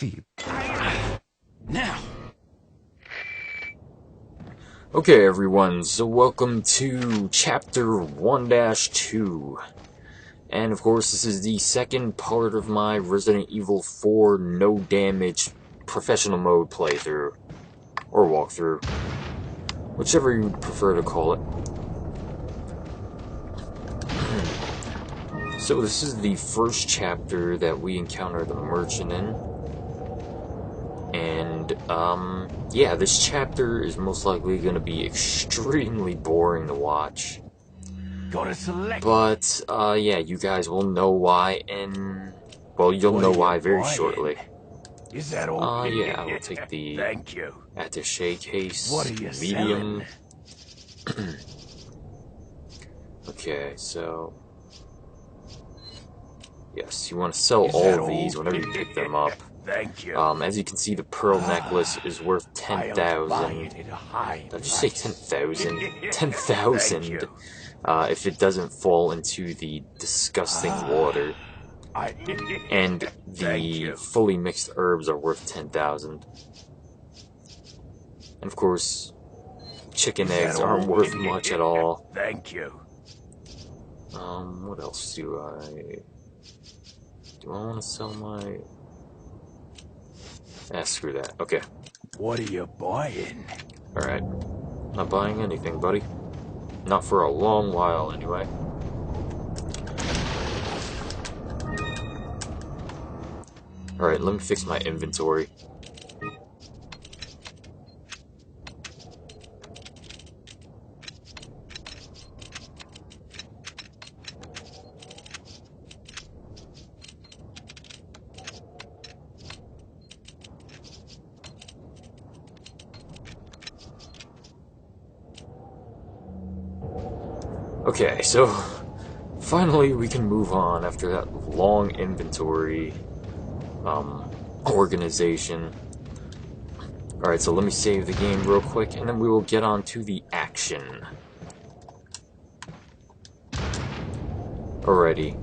feet. Now. Okay, everyone, so welcome to Chapter 1-2. And, of course, this is the second part of my Resident Evil 4 no damage professional mode playthrough. Or walkthrough. Whichever you prefer to call it. So this is the first chapter that we encounter the merchant in. And, yeah, this chapter is most likely going to be extremely boring to watch. But, yeah, you guys will know why, and, well, you'll know why very shortly. Is that all? Yeah, I will take the attaché case, medium. Okay, so, yes, you want to sell all of these whenever you pick them up. Thank you. As you can see, the pearl necklace is worth 10,000. Did I just say 10,000? 10,000. If it doesn't fall into the disgusting water. And the fully mixed herbs are worth 10,000. And of course, chicken eggs aren't worth much at all. Thank you. What else do I want to sell my... screw that. Okay. What are you buying? Alright. Not buying anything, buddy. Not for a long while, anyway. Alright, let me fix my inventory. Okay, so finally we can move on after that long inventory organization. Alright, so let me save the game real quick and then we will get on to the action. Alrighty.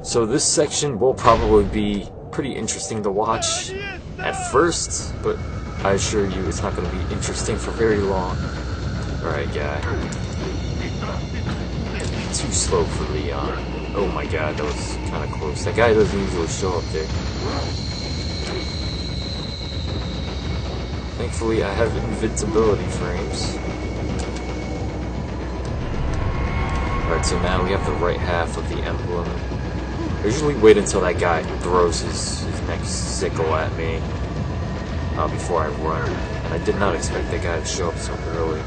So this section will probably be pretty interesting to watch at first, but I assure you it's not going to be interesting for very long. Alright, guy. Too slow for Leon. Oh my god, that was kind of close. That guy doesn't usually show up there. Thankfully, I have invincibility frames. Alright, so now we have the right half of the emblem. I usually wait until that guy throws his next sickle at me before I run. And I did not expect that guy to show up so early.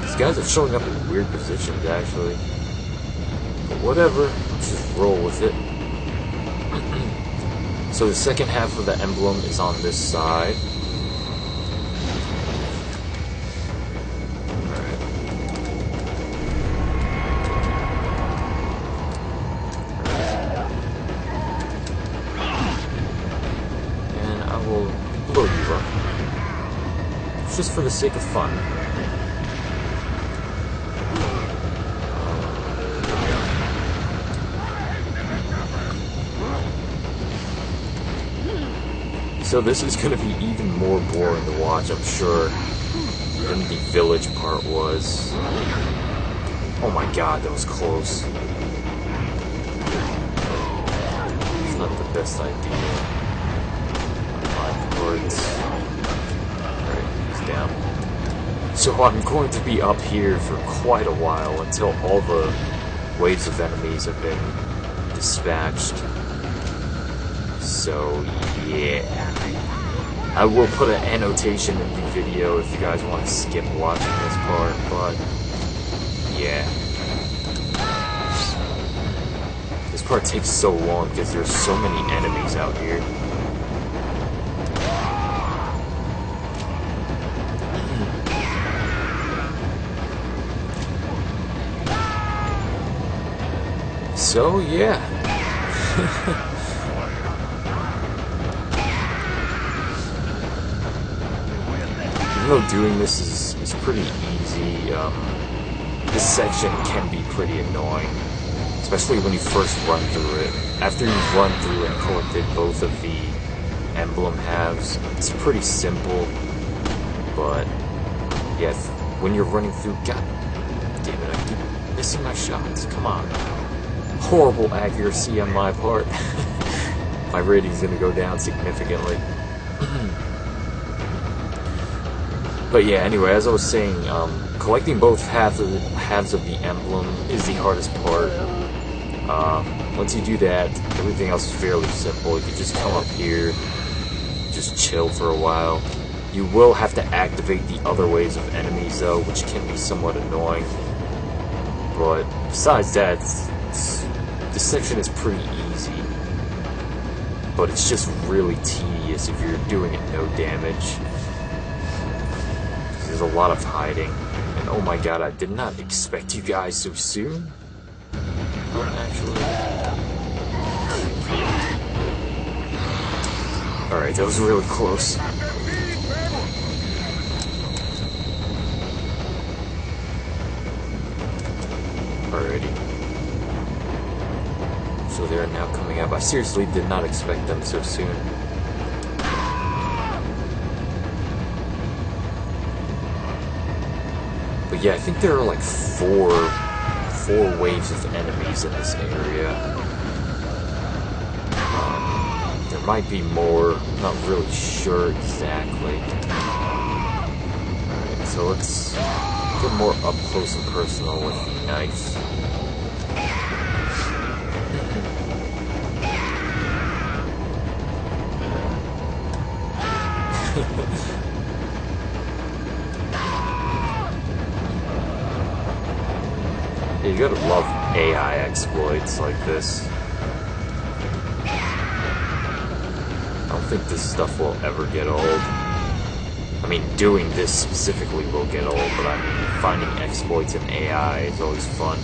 These guys are showing up in weird positions, actually. But whatever, let's just roll with it. So the second half of the emblem is on this side. Alright. And I will blow you up. Just for the sake of fun. So this is going to be even more boring to watch, I'm sure, than the village part was. Oh my god, that was close. It's not the best idea. My part. Alright, he's down. So I'm going to be up here for quite a while until all the waves of enemies have been dispatched. So, yeah. I will put an annotation in the video if you guys want to skip watching this part, but yeah. This part takes so long because there's so many enemies out here. So, yeah. Even though doing this is pretty easy, this section can be pretty annoying. especially when you first run through it. After you've run through and collected both of the emblem halves, it's pretty simple, but yeah, when you're running through, god damn it, I keep missing my shots, come on. Horrible accuracy on my part. My rating's gonna go down significantly. But yeah, anyway, as I was saying, collecting both halves of the emblem is the hardest part. Once you do that, everything else is fairly simple. You can just come up here, just chill for a while. You will have to activate the other waves of enemies though, which can be somewhat annoying. But besides that, this section is pretty easy. But it's just really tedious if you're doing it no damage. There's a lot of hiding. And oh my god, I did not expect you guys so soon. Actually. Alright, that was really close. Alrighty. So they're now coming up. I seriously did not expect them so soon. But yeah, I think there are like four waves of enemies in this area. There might be more. I'm not really sure exactly. Alright, so let's get more up close and personal with the knife. Yeah, you gotta love AI exploits like this. I don't think this stuff will ever get old. I mean, doing this specifically will get old, but I mean, finding exploits in AI is always fun.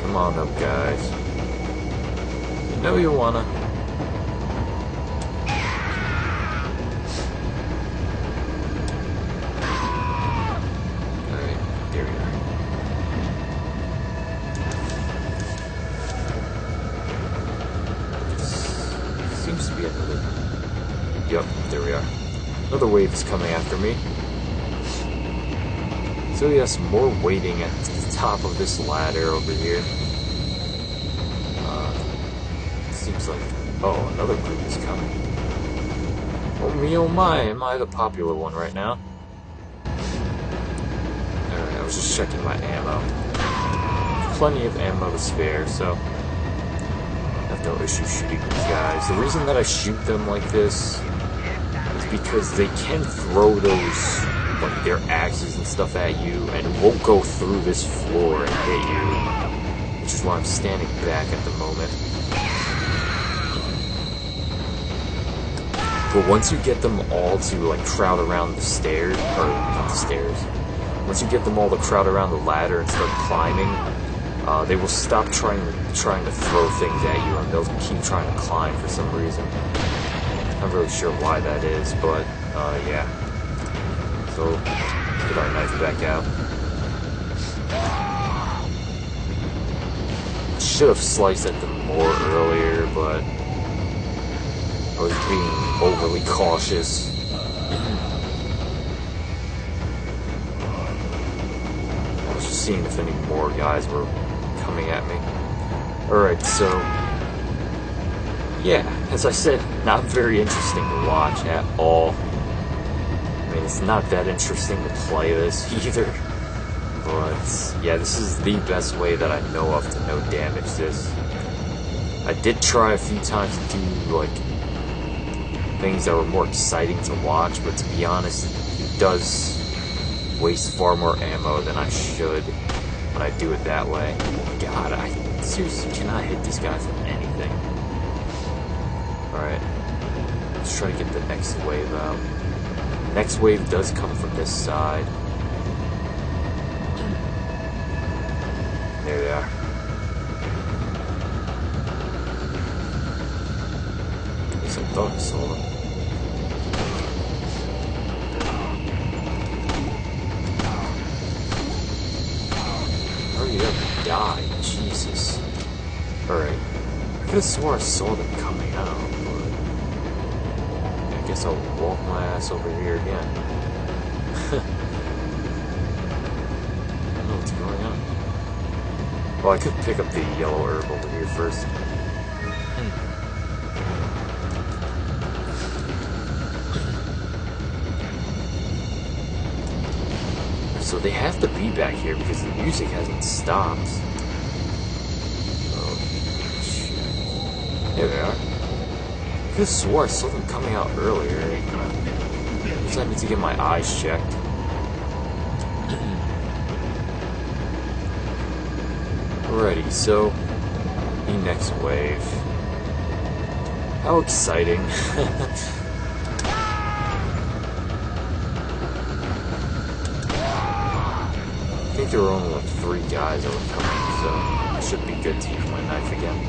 Come on up, guys. You know you wanna. Seems to be another. Yep, there we are. Another wave is coming after me. So yes, more waiting at the top of this ladder over here. Seems like, oh, another group is coming. Oh me, oh my, am I the popular one right now? Alright, I was just checking my ammo. Plenty of ammo to spare, so I have no issue shooting these guys. The reason that I shoot them like this is because they can throw those, like, their axes and stuff at you, and it won't go through this floor and hit you, which is why I'm standing back at the moment. But once you get them all to, like, crowd around the stairs, or not the stairs, once you get them all to crowd around the ladder and start climbing, they will stop trying to throw things at you, and they'll keep trying to climb for some reason. Not really sure why that is, but yeah. So let's get our knife back out. I should have sliced at them more earlier, but I was being overly cautious. I was just seeing if any more guys were coming at me. Alright, so yeah, as I said, not very interesting to watch at all. I mean, it's not that interesting to play this either. But yeah, this is the best way that I know of to no damage this. I did try a few times to do like things that were more exciting to watch, but to be honest, it does waste far more ammo than I should when I do it that way. God, I seriously cannot hit these guys with anything. Alright, let's try to get the next wave out. Next wave does come from this side. There they are. At least I thought I saw them. die. Jesus. Alright. I could have swore I saw them coming out, but I guess I'll walk my ass over here again. I don't know what's going on. Well, I could pick up the yellow herb over here first. So they have to be back here because the music hasn't stopped. Oh, shit. There they are. I could have swore I saw them coming out earlier. I guess I need to get my eyes checked. Alrighty, so the next wave. How exciting. I think there were only like 3 guys that were coming, so I should be good to use my knife again.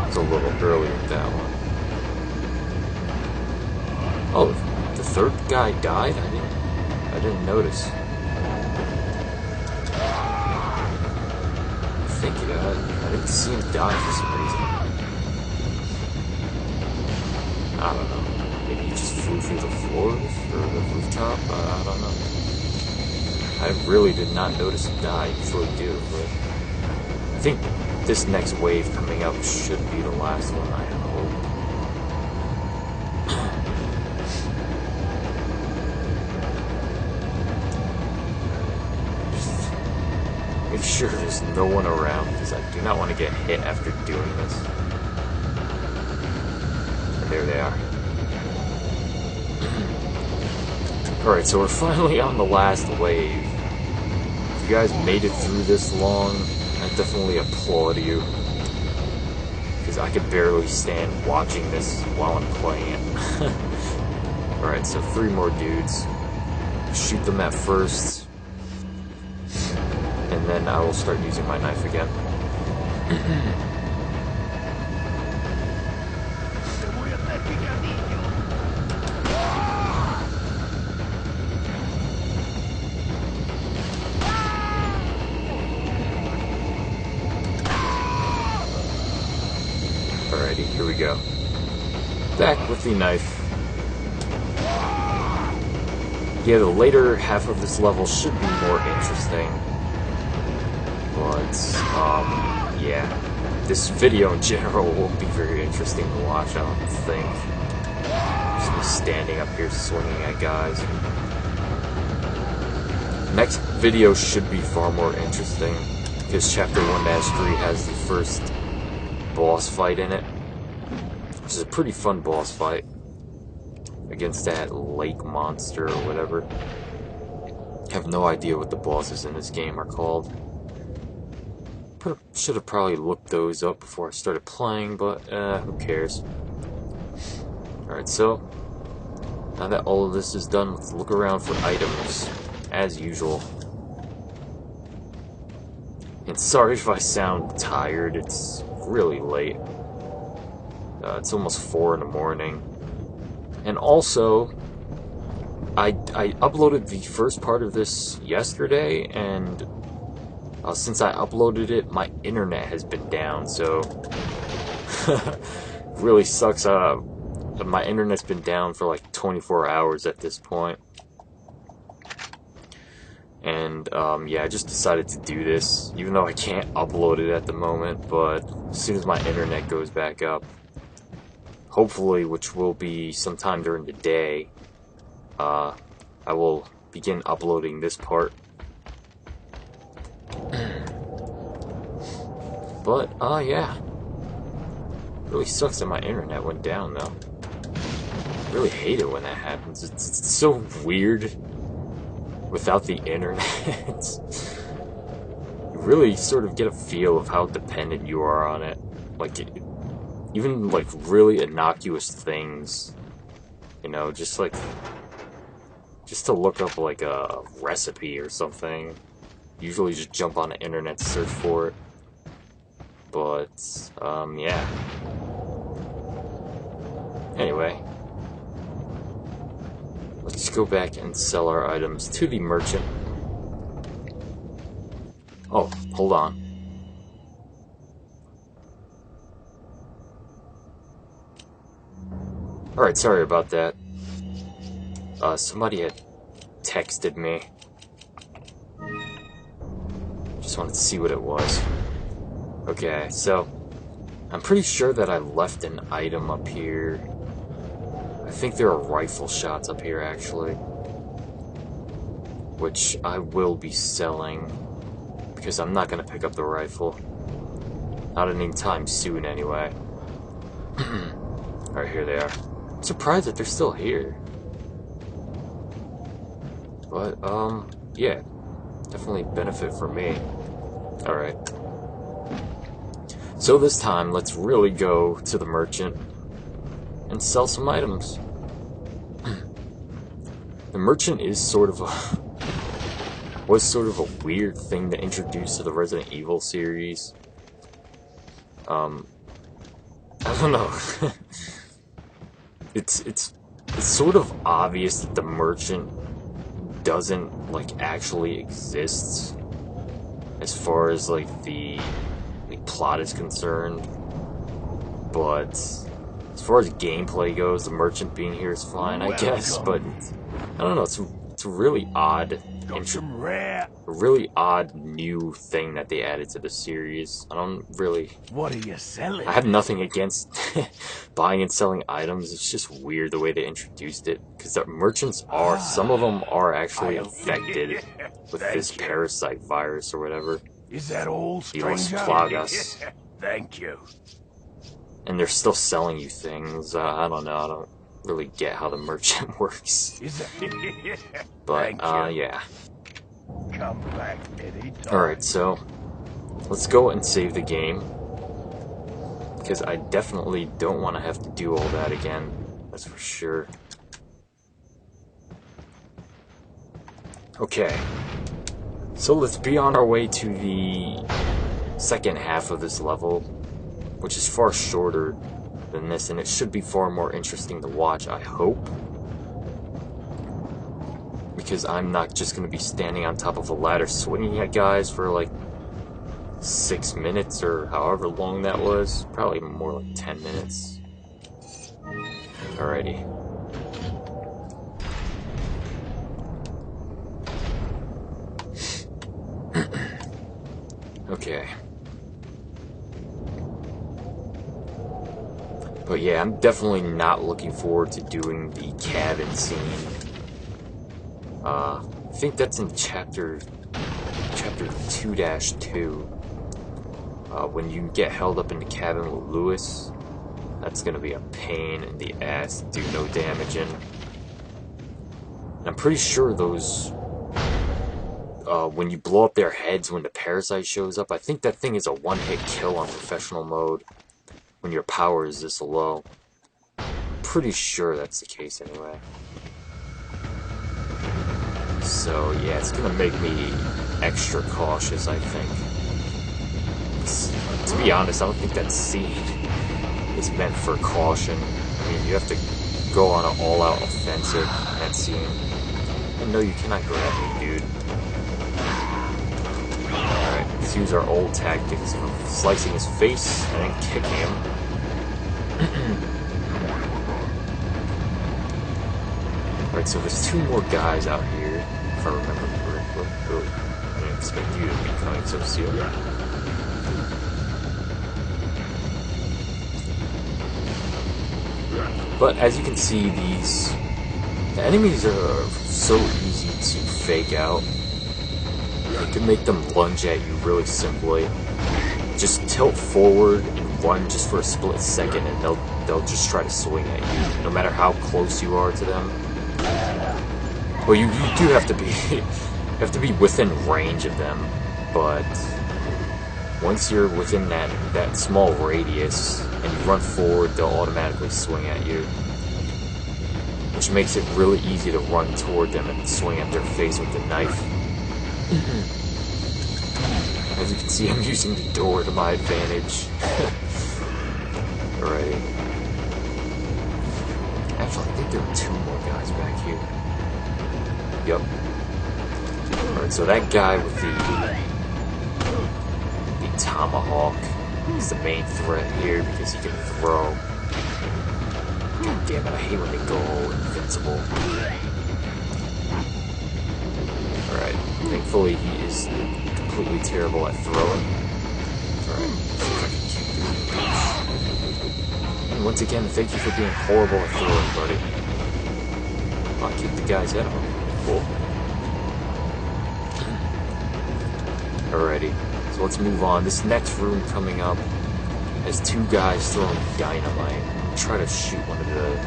It's a little early with that one. Oh, the 3rd guy died? I didn't notice. I didn't see him die for some reason. I don't know. Maybe he just flew through the floors or the rooftop? I don't know. I really did not notice him die. I usually do, but I think this next wave coming up should be the last one, I hope. Make sure there's no one around, because I do not want to get hit after doing this. And there they are. Alright, so we're finally on the last wave. If you guys made it through this long, I definitely applaud you. Because I could barely stand watching this while I'm playing it. Alright, so 3 more dudes. Shoot them at first. And then I will start using my knife again. Alrighty, here we go. Back with the knife. Yeah, the later half of this level should be more interesting. But, yeah. This video in general won't be very interesting to watch, I don't think. Just me standing up here swinging at guys. Next video should be far more interesting, because Chapter 1-3 has the first boss fight in it, which is a pretty fun boss fight against that lake monster or whatever. I have no idea what the bosses in this game are called. Should have probably looked those up before I started playing, but who cares. Alright, so now that all of this is done, let's look around for items, as usual. And sorry if I sound tired, it's really late. It's almost 4 in the morning. And also, I uploaded the first part of this yesterday, and since I uploaded it, my internet has been down, so really sucks. My internet's been down for like 24 hours at this point. And yeah, I just decided to do this, even though I can't upload it at the moment, but as soon as my internet goes back up, hopefully, which will be sometime during the day, I will begin uploading this part. But, yeah. Really sucks that my internet went down, though. I really hate it when that happens. It's so weird without the internet. You really sort of get a feel of how dependent you are on it. Like, even, like, really innocuous things. You know, just to look up, like, a recipe or something. Usually just jump on the internet to search for it. But, yeah. Anyway. Let's go back and sell our items to the merchant. Oh, hold on. Alright, sorry about that. Somebody had texted me. Just wanted to see what it was. Okay, so I'm pretty sure that I left an item up here. I think there are rifle shots up here, actually. Which I will be selling. Because I'm not going to pick up the rifle. Not anytime soon, anyway. Alright, here they are. I'm surprised that they're still here. But, yeah. Definitely benefit for me. Alright. So this time, let's really go to the merchant and sell some items. The merchant is sort of was sort of a weird thing to introduce to the Resident Evil series. I don't know. It's sort of obvious that the merchant doesn't like actually exist as far as like the plot is concerned, but as far as gameplay goes, the merchant being here is fine, I guess. But I don't know. It's a really odd, a really odd new thing that they added to the series. I don't really. What are you selling? I have nothing against buying and selling items. It's just weird the way they introduced it, because the merchants are, some of them are actually infected with this parasite virus or whatever. Is that all, stranger? Plagas. Thank you. And they're still selling you things. I don't know. I don't really get how the merchant works. Is that... But, yeah. Come back anytime. Alright, so let's go and save the game. Because I definitely don't want to have to do all that again. That's for sure. Okay. So let's be on our way to the second half of this level, which is far shorter than this, and it should be far more interesting to watch, I hope. Because I'm not just going to be standing on top of a ladder swinging at guys for like 6 minutes or however long that was. Probably more like 10 minutes. Alrighty. Okay. But yeah, I'm definitely not looking forward to doing the cabin scene. I think that's in chapter 2-2. When you get held up in the cabin with Lewis, that's gonna be a pain in the ass to do no damage in. And I'm pretty sure those, when you blow up their heads when the parasite shows up, I think that thing is a one-hit kill on professional mode when your power is this low. I'm pretty sure that's the case anyway. So yeah, it's gonna make me extra cautious, I think. To be honest, I don't think that scene is meant for caution. I mean, you have to go on an all-out offensive in that scene. And no, you cannot grab me, dude. Alright, let's use our old tactics of slicing his face and then kicking him. Alright, so there's 2 more guys out here, if I remember correctly. Oh, I didn't expect you to be coming so soon. But as you can see, the enemies are so easy to fake out. You can make them lunge at you really simply. Just tilt forward and run just for a split second, and they'll just try to swing at you, no matter how close you are to them. Well, you do have to be within range of them, but once you're within that small radius and you run forward, they'll automatically swing at you, which makes it really easy to run toward them and swing at their face with the knife. As you can see, I'm using the door to my advantage. Alright. Actually, I think there are 2 more guys back here. Yup. Alright, so that guy with the tomahawk is the main threat here because he can throw. God damn it, I hate when they go invincible. Alright, thankfully he is completely terrible at throwing. Alright. And once again, thank you for being horrible at throwing, buddy. I'll keep the guy's head on. Cool. Alrighty, so let's move on. This next room coming up has 2 guys throwing dynamite. Try to shoot one of the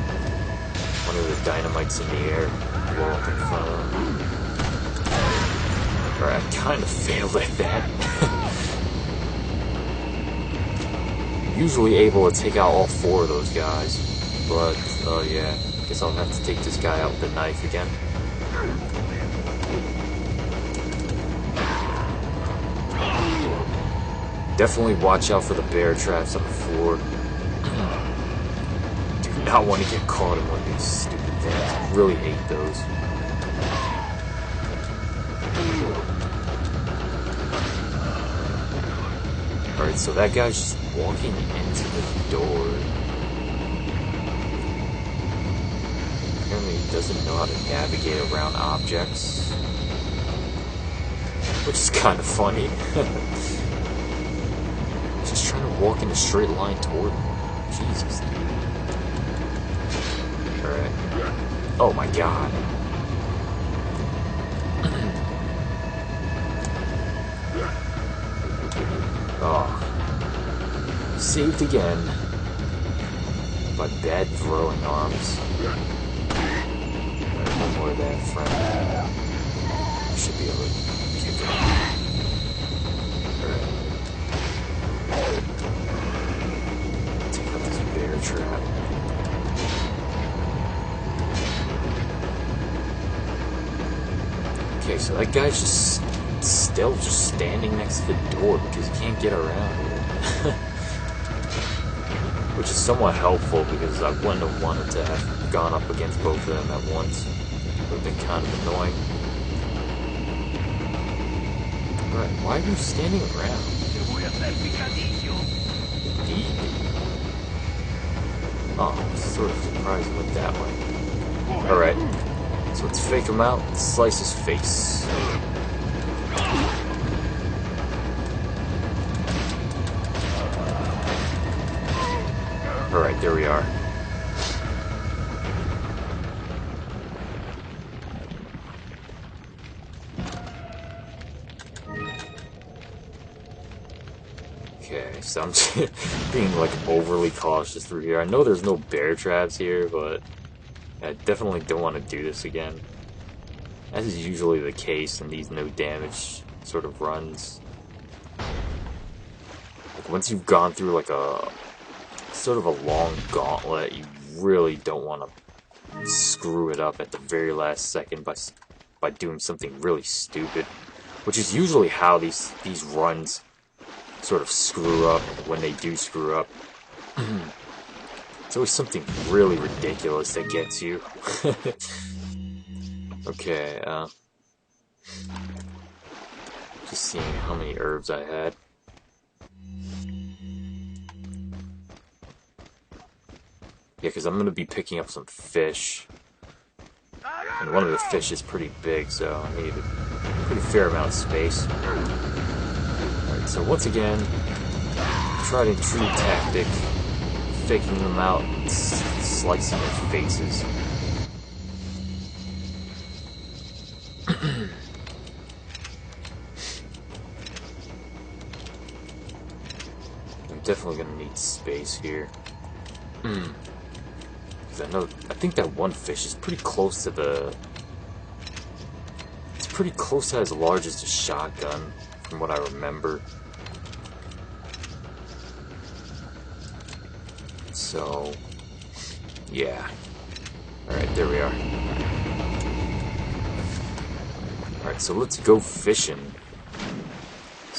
dynamites in the air, blow up in front of them. Alright, I kind of failed at that. Usually able to take out all 4 of those guys, but yeah, guess I'll have to take this guy out with the knife again. Definitely watch out for the bear traps on the floor. Do not want to get caught in one of these stupid things. I really hate those. Alright, so that guy's just walking into the door. Apparently he doesn't know how to navigate around objects. Which is kind of funny. Just trying to walk in a straight line toward him. Jesus, dude. Alright. Oh my god. Oh. Saved again. By bad throwing arms. Alright, one more of that, friend. I should be able to kick him. Alright. Take out this bear trap. Okay, so that guy's just still just standing next to the door because he can't get around it. Which is somewhat helpful because I wouldn't have wanted to have gone up against both of them at once. It would have been kind of annoying. Alright, why are you standing around? Indeed. Oh, I'm sort of surprised he went that way. Alright, so let's fake him out and slice his face. Alright, there we are. Okay, so I'm being like overly cautious through here. I know there's no bear traps here, but I definitely don't want to do this again. As is usually the case in these no damage sort of runs. Like once you've gone through like a sort of a long gauntlet, you really don't want to screw it up at the very last second by doing something really stupid, which is usually how these runs sort of screw up when they do screw up. It's always something really ridiculous that gets you. Okay, just seeing how many herbs I had. Yeah, because I'm going to be picking up some fish. And one of the fish is pretty big, so I need a pretty fair amount of space. Alright, so once again, tried and true tactic. Faking them out and slicing their faces. I'm definitely going to need space here. I think that one fish is pretty close to it's pretty close to as large as the shotgun, from what I remember. So, yeah. Alright, there we are. Alright, so let's go fishing.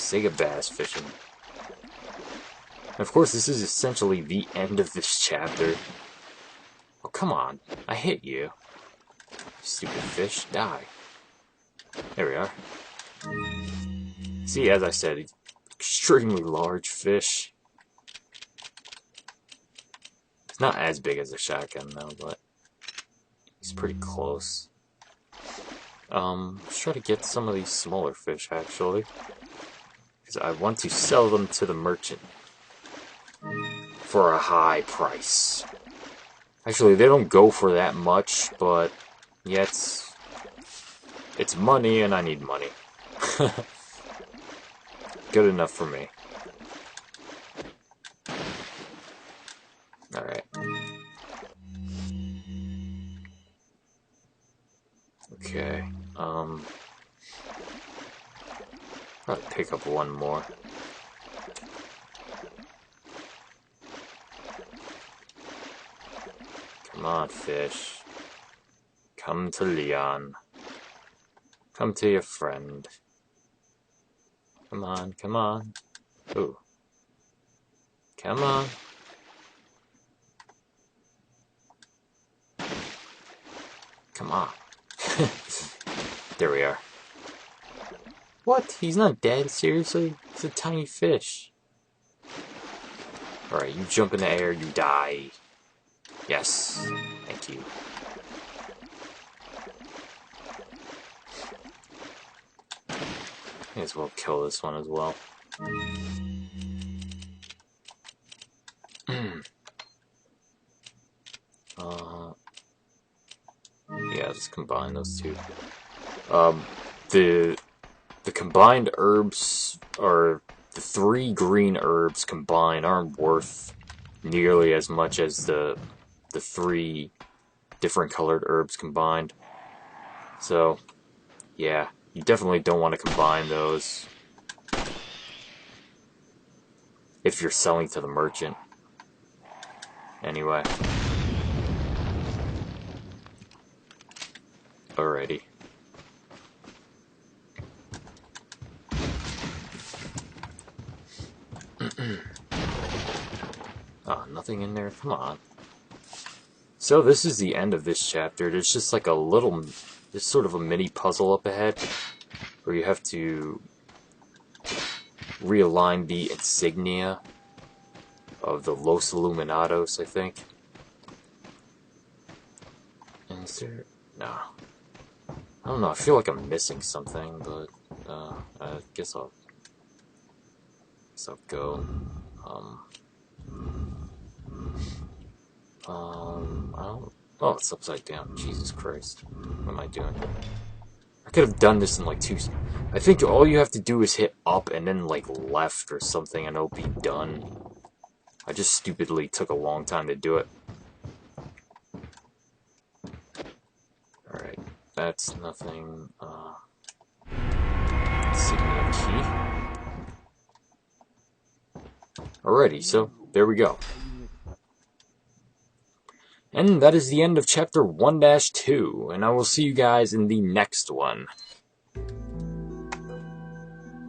Sega bass fishing. And of course, this is essentially the end of this chapter. Oh, come on. I hit you. Stupid fish. Die. There we are. See, as I said, extremely large fish. It's not as big as a shotgun, though, but he's pretty close. Let's try to get some of these smaller fish, actually. Because I want to sell them to the merchant. For a high price. Actually, they don't go for that much, but... yeah, it's money, and I need money. Good enough for me. Alright. Okay, probably pick up one more. Come on, fish. Come to Leon. Come to your friend. Come on, come on. Ooh. Come on. Come on. There we are. What? He's not dead? Seriously? It's a tiny fish. Alright, you jump in the air, you die. Yes. Thank you. May as well kill this one as well. Yeah, just combine those two. The combined herbs, or the 3 green herbs combined, aren't worth nearly as much as the 3 different colored herbs combined. So, yeah, you definitely don't want to combine those if you're selling to the merchant. Anyway. Alrighty. Oh, nothing in there? Come on. So this is the end of this chapter. There's just like a little... there's sort of a mini puzzle up ahead where you have to realign the insignia of the Los Illuminados, I think. And is there... no. I don't know, I feel like I'm missing something, but I guess I'll go. I don't... oh, it's upside down. Jesus Christ. What am I doing? I could have done this in like 2... I think all you have to do is hit up and then like left or something and it'll be done. I just stupidly took a long time to do it. Alright, that's nothing. Insignia key. Alrighty, so there we go. And that is the end of chapter 1-2, and I will see you guys in the next one.